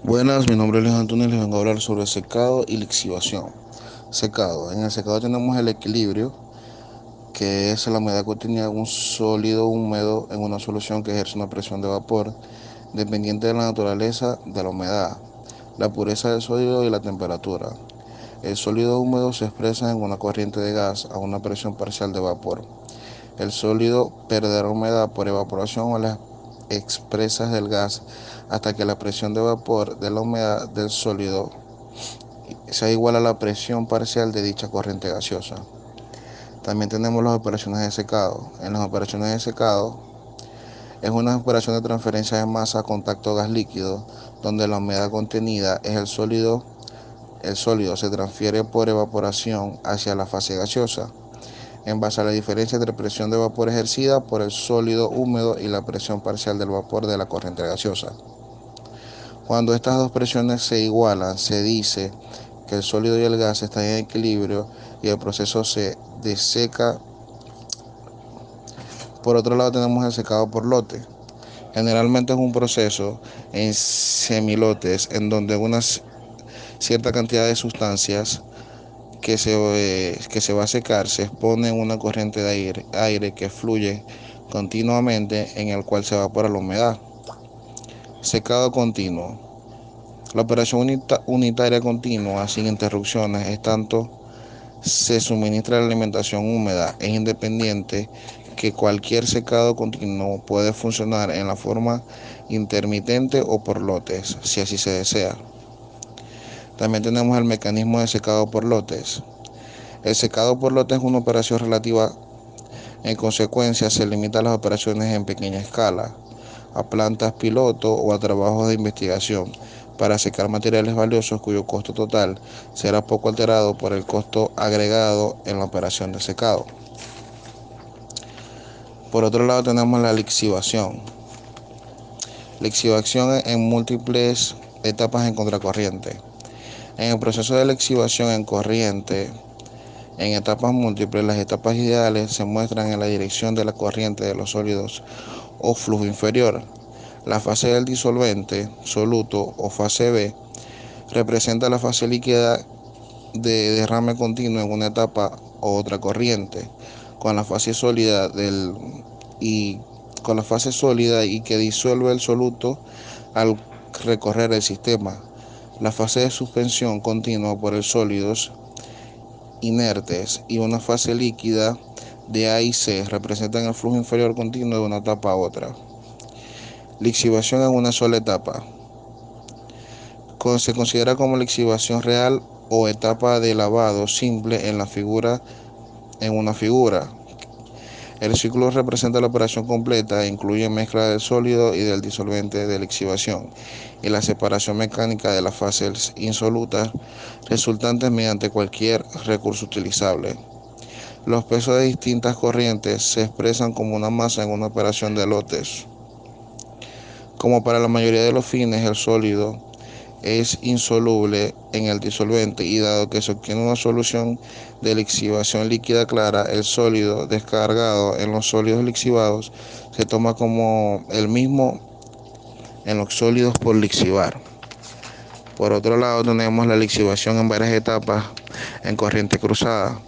Buenas, mi nombre es Luis Antonio y les vengo a hablar sobre secado y lixiviación. Secado. En el secado tenemos el equilibrio, que es la humedad contenida en un sólido húmedo en una solución que ejerce una presión de vapor dependiente de la naturaleza de la humedad, la pureza del sólido y la temperatura. El sólido húmedo se expresa en una corriente de gas a una presión parcial de vapor. El sólido perderá humedad por evaporación o las expresas del gas hasta que la presión de vapor de la humedad del sólido sea igual a la presión parcial de dicha corriente gaseosa. También tenemos las operaciones de secado. En las operaciones de secado es una operación de transferencia de masa a contacto gas líquido, donde la humedad contenida es el sólido. El sólido se transfiere por evaporación hacia la fase gaseosa, en base a la diferencia entre presión de vapor ejercida por el sólido húmedo y la presión parcial del vapor de la corriente gaseosa. Cuando estas dos presiones se igualan, se dice que el sólido y el gas están en equilibrio y el proceso se deseca. Por otro lado tenemos el secado por lote. Generalmente es un proceso en semilotes en donde una cierta cantidad de sustancias que se va a secar se expone en una corriente de aire que fluye continuamente, en el cual se evapora la humedad. Secado continuo. La operación unitaria continua sin interrupciones es tanto se suministra la alimentación húmeda. Es independiente que cualquier secado continuo puede funcionar en la forma intermitente o por lotes, si así se desea. También tenemos el mecanismo de secado por lotes. El secado por lotes es una operación relativa. En consecuencia, se limita a las operaciones en pequeña escala, a plantas piloto o a trabajos de investigación para secar materiales valiosos cuyo costo total será poco alterado por el costo agregado en la operación de secado. Por otro lado tenemos la lixiviación. Lixiviación en múltiples etapas en contracorriente. En el proceso de lixiviación en corriente, en etapas múltiples, las etapas ideales se muestran en la dirección de la corriente de los sólidos o flujo inferior. La fase del disolvente, soluto o fase B, representa la fase líquida de derrame continuo en una etapa o otra corriente, con la fase sólida y que disuelve el soluto al recorrer el sistema. La fase de suspensión continua por el sólidos inertes y una fase líquida de A y C representan el flujo inferior continuo de una etapa a otra. Lixiviación en una sola etapa. Se considera como lixiviación real o etapa de lavado simple en una figura. El ciclo representa la operación completa e incluye mezcla del sólido y del disolvente de lixiviación y la separación mecánica de las fases insolutas resultantes mediante cualquier recurso utilizable. Los pesos de distintas corrientes se expresan como una masa en una operación de lotes. Como para la mayoría de los fines, el sólido es insoluble en el disolvente y dado que se obtiene una solución de lixiviación líquida clara, el sólido descargado en los sólidos lixivados se toma como el mismo en los sólidos por lixivar. Por otro lado tenemos la lixiviación en varias etapas en corriente cruzada.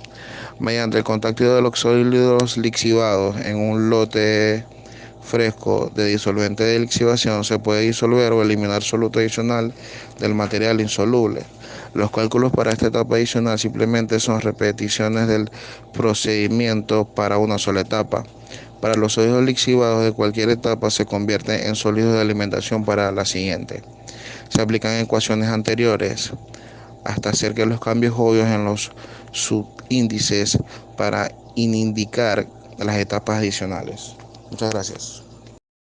Mediante el contacto de los sólidos lixivados en un lote fresco de disolvente de lixiviación se puede disolver o eliminar soluto adicional del material insoluble. Los cálculos para esta etapa adicional simplemente son repeticiones del procedimiento para una sola etapa. Para los sólidos lixivados de cualquier etapa se convierten en sólidos de alimentación para la siguiente. Se aplican ecuaciones anteriores hasta hacer que los cambios obvios en los subíndices para indicar las etapas adicionales. Muchas gracias.